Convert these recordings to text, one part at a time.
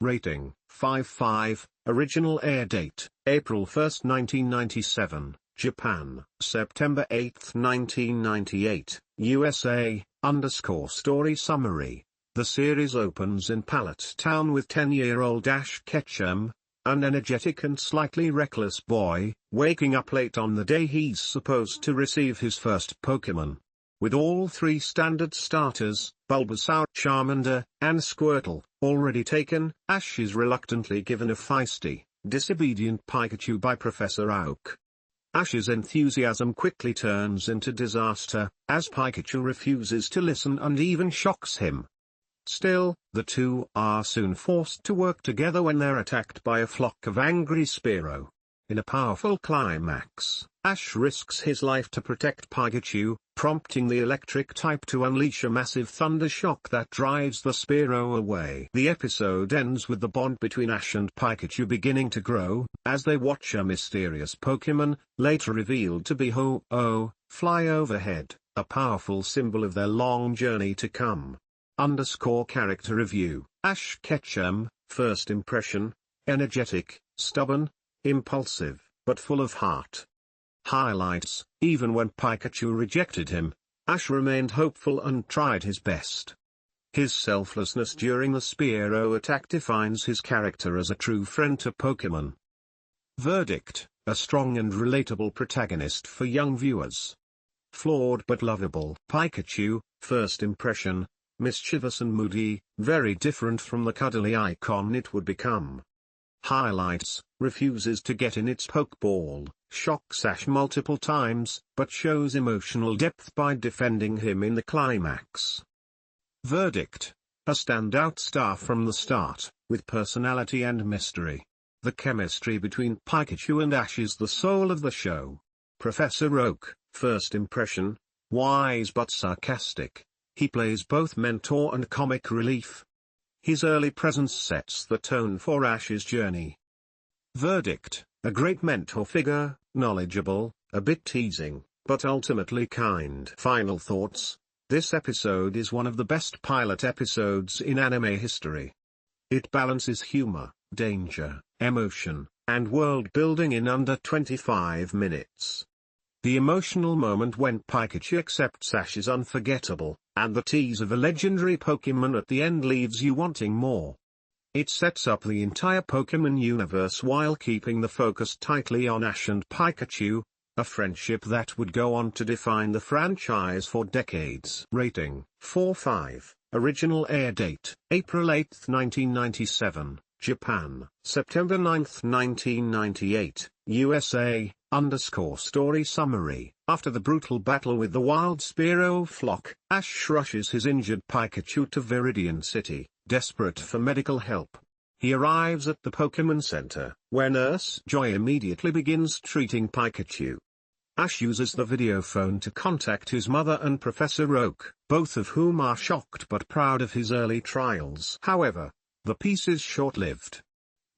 Rating, 5.5, original air date, April 1, 1997, Japan, September 8, 1998, USA, Story summary. The series opens in Pallet Town with 10-year-old Ash Ketchum, an energetic and slightly reckless boy, waking up late on the day he's supposed to receive his first Pokémon. With all three standard starters, Bulbasaur, Charmander, and Squirtle, already taken, Ash is reluctantly given a feisty, disobedient Pikachu by Professor Oak. Ash's enthusiasm quickly turns into disaster, as Pikachu refuses to listen and even shocks him. Still, the two are soon forced to work together when they're attacked by a flock of angry Spearow. In a powerful climax, Ash risks his life to protect Pikachu, prompting the electric type to unleash a massive thunder shock that drives the Spearow away. The episode ends with the bond between Ash and Pikachu beginning to grow, as they watch a mysterious Pokémon, later revealed to be Ho-Oh, fly overhead, a powerful symbol of their long journey to come. Character review, Ash Ketchum, first impression, energetic, stubborn, impulsive, but full of heart. Highlights, even when Pikachu rejected him, Ash remained hopeful and tried his best. His selflessness during the Spearow attack defines his character as a true friend to Pokémon. Verdict, a strong and relatable protagonist for young viewers. Flawed but lovable Pikachu, first impression, mischievous and moody, very different from the cuddly icon it would become. Highlights, refuses to get in its Pokeball, shocks Ash multiple times, but shows emotional depth by defending him in the climax. Verdict, a standout star from the start, with personality and mystery. The chemistry between Pikachu and Ash is the soul of the show. Professor Oak, first impression, wise but sarcastic. He plays both mentor and comic relief. His early presence sets the tone for Ash's journey. Verdict, a great mentor figure, knowledgeable, a bit teasing, but ultimately kind. Final thoughts, this episode is one of the best pilot episodes in anime history. It balances humor, danger, emotion, and world building in under 25 minutes. The emotional moment when Pikachu accepts Ash is unforgettable, and the tease of a legendary Pokémon at the end leaves you wanting more. It sets up the entire Pokémon universe while keeping the focus tightly on Ash and Pikachu, a friendship that would go on to define the franchise for decades. Rating, 4.5, original air date, April 8, 1997, Japan, September 9, 1998, USA. Story summary. After the brutal battle with the wild Spearow flock, Ash rushes his injured Pikachu to Viridian City, desperate for medical help. He arrives at the Pokémon Center, where Nurse Joy immediately begins treating Pikachu. Ash uses the video phone to contact his mother and Professor Oak, both of whom are shocked but proud of his early trials. However, the peace is short-lived.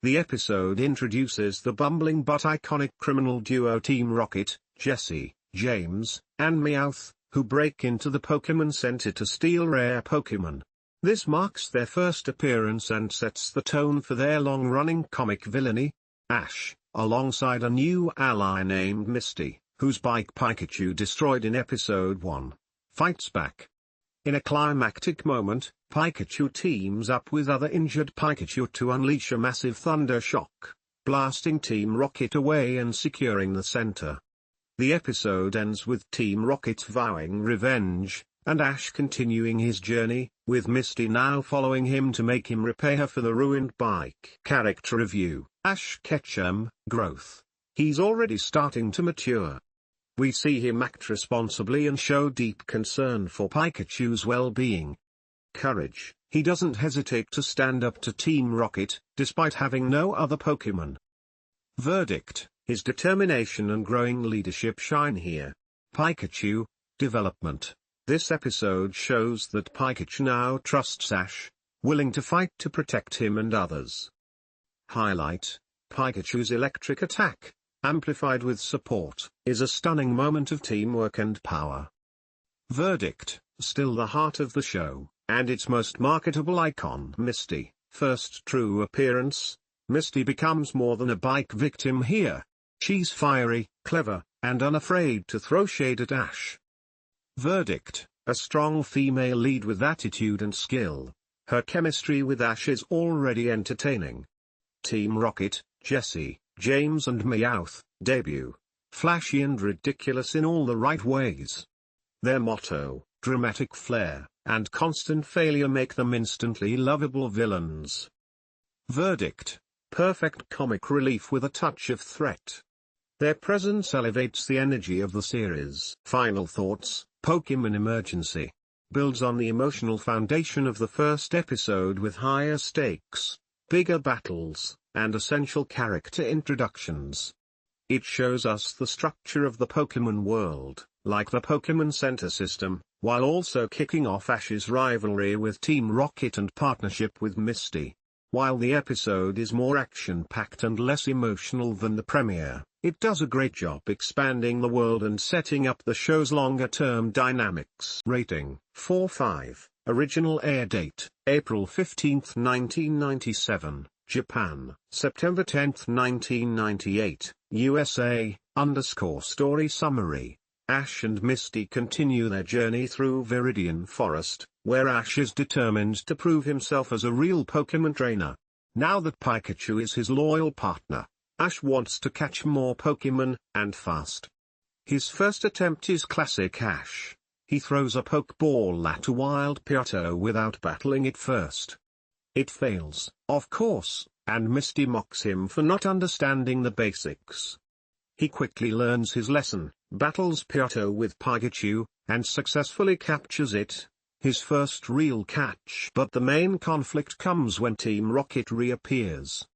The episode introduces the bumbling but iconic criminal duo Team Rocket, Jesse, James, and Meowth, who break into the Pokémon Center to steal rare Pokémon. This marks their first appearance and sets the tone for their long-running comic villainy. Ash, alongside a new ally named Misty, whose bike Pikachu destroyed in Episode 1, fights back. In a climactic moment, Pikachu teams up with other injured Pikachu to unleash a massive thunder shock, blasting Team Rocket away and securing the center. The episode ends with Team Rocket vowing revenge, and Ash continuing his journey, with Misty now following him to make him repay her for the ruined bike. Character review, Ash Ketchum, growth. He's already starting to mature. We see him act responsibly and show deep concern for Pikachu's well-being. Courage, he doesn't hesitate to stand up to Team Rocket, despite having no other Pokémon. Verdict, his determination and growing leadership shine here. Pikachu, development. This episode shows that Pikachu now trusts Ash, willing to fight to protect him and others. Highlight, Pikachu's electric attack, amplified with support, is a stunning moment of teamwork and power. Verdict, still the heart of the show, and its most marketable icon. Misty, first true appearance, Misty becomes more than a bike victim here. She's fiery, clever, and unafraid to throw shade at Ash. Verdict: a strong female lead with attitude and skill. Her chemistry with Ash is already entertaining. Team Rocket, Jessie, James and Meowth, debut. Flashy and ridiculous in all the right ways. Their motto, dramatic flair, and constant failure make them instantly lovable villains. Verdict: perfect comic relief with a touch of threat. Their presence elevates the energy of the series. Final thoughts: Pokémon Emergency builds on the emotional foundation of the first episode with higher stakes, bigger battles, and essential character introductions. It shows us the structure of the Pokémon world, like the Pokémon Center system, while also kicking off Ash's rivalry with Team Rocket and partnership with Misty. While the episode is more action-packed and less emotional than the premiere, it does a great job expanding the world and setting up the show's longer-term dynamics. Rating: 4.5. Original air date: April 15, 1997, Japan, September 10, 1998, USA. Story summary: Ash and Misty continue their journey through Viridian Forest, where Ash is determined to prove himself as a real Pokémon trainer. Now that Pikachu is his loyal partner, Ash wants to catch more Pokémon, and fast. His first attempt is classic Ash. He throws a Pokeball at a wild Pidgeotto without battling it first. It fails, of course, and Misty mocks him for not understanding the basics. He quickly learns his lesson, battles Pidgeotto with Pikachu, and successfully captures it, his first real catch. But the main conflict comes when Team Rocket reappears.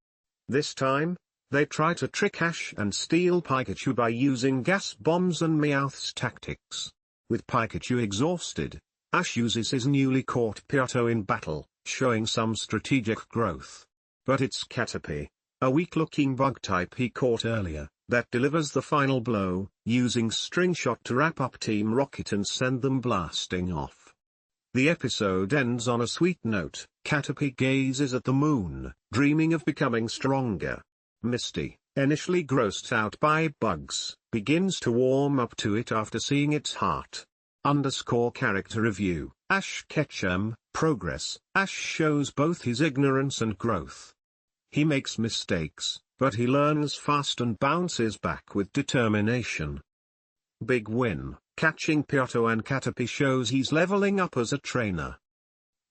This time, they try to trick Ash and steal Pikachu by using gas bombs and Meowth's tactics. With Pikachu exhausted, Ash uses his newly caught Pidgeotto in battle, showing some strategic growth. But it's Caterpie, a weak-looking bug type he caught earlier, that delivers the final blow, using String Shot to wrap up Team Rocket and send them blasting off. The episode ends on a sweet note. Caterpie gazes at the moon, dreaming of becoming stronger. Misty, initially grossed out by bugs, begins to warm up to it after seeing its heart. Character review: Ash Ketchum, progress. Ash shows both his ignorance and growth. He makes mistakes, but he learns fast and bounces back with determination. Big win: catching Pidgeotto and Caterpie shows he's leveling up as a trainer.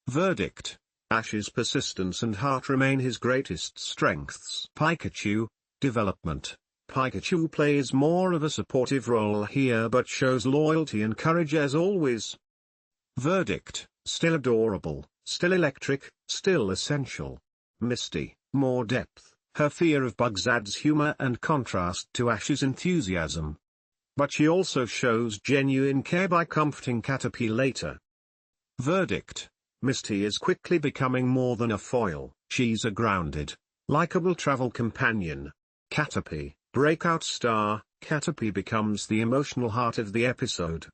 Verdict: Ash's persistence and heart remain his greatest strengths. Pikachu, development. Pikachu plays more of a supportive role here but shows loyalty and courage as always. Verdict: still adorable, still electric, still essential. Misty, more depth. Her fear of bugs adds humor and contrast to Ash's enthusiasm. But she also shows genuine care by comforting Caterpie later. Verdict: Misty is quickly becoming more than a foil, she's a grounded, likable travel companion. Caterpie, breakout star. Caterpie becomes the emotional heart of the episode.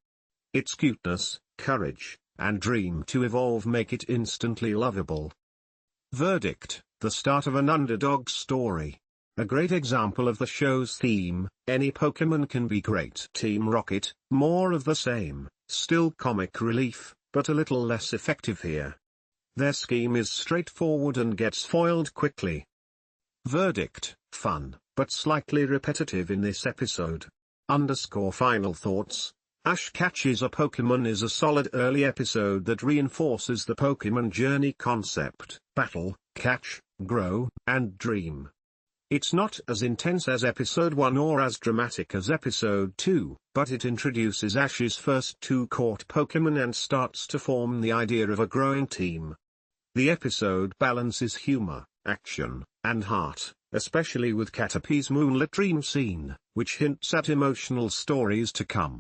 Its cuteness, courage, and dream to evolve make it instantly lovable. Verdict: the start of an underdog story. A great example of the show's theme, any Pokémon can be great. Team Rocket, more of the same, still comic relief, but a little less effective here. Their scheme is straightforward and gets foiled quickly. Verdict: fun, but slightly repetitive in this episode. Final thoughts: Ash Catches a Pokémon is a solid early episode that reinforces the Pokémon journey concept: battle, catch, grow, and dream. It's not as intense as Episode 1 or as dramatic as Episode 2, but it introduces Ash's first two caught Pokémon and starts to form the idea of a growing team. The episode balances humor, action, and heart, especially with Caterpie's moonlit dream scene, which hints at emotional stories to come.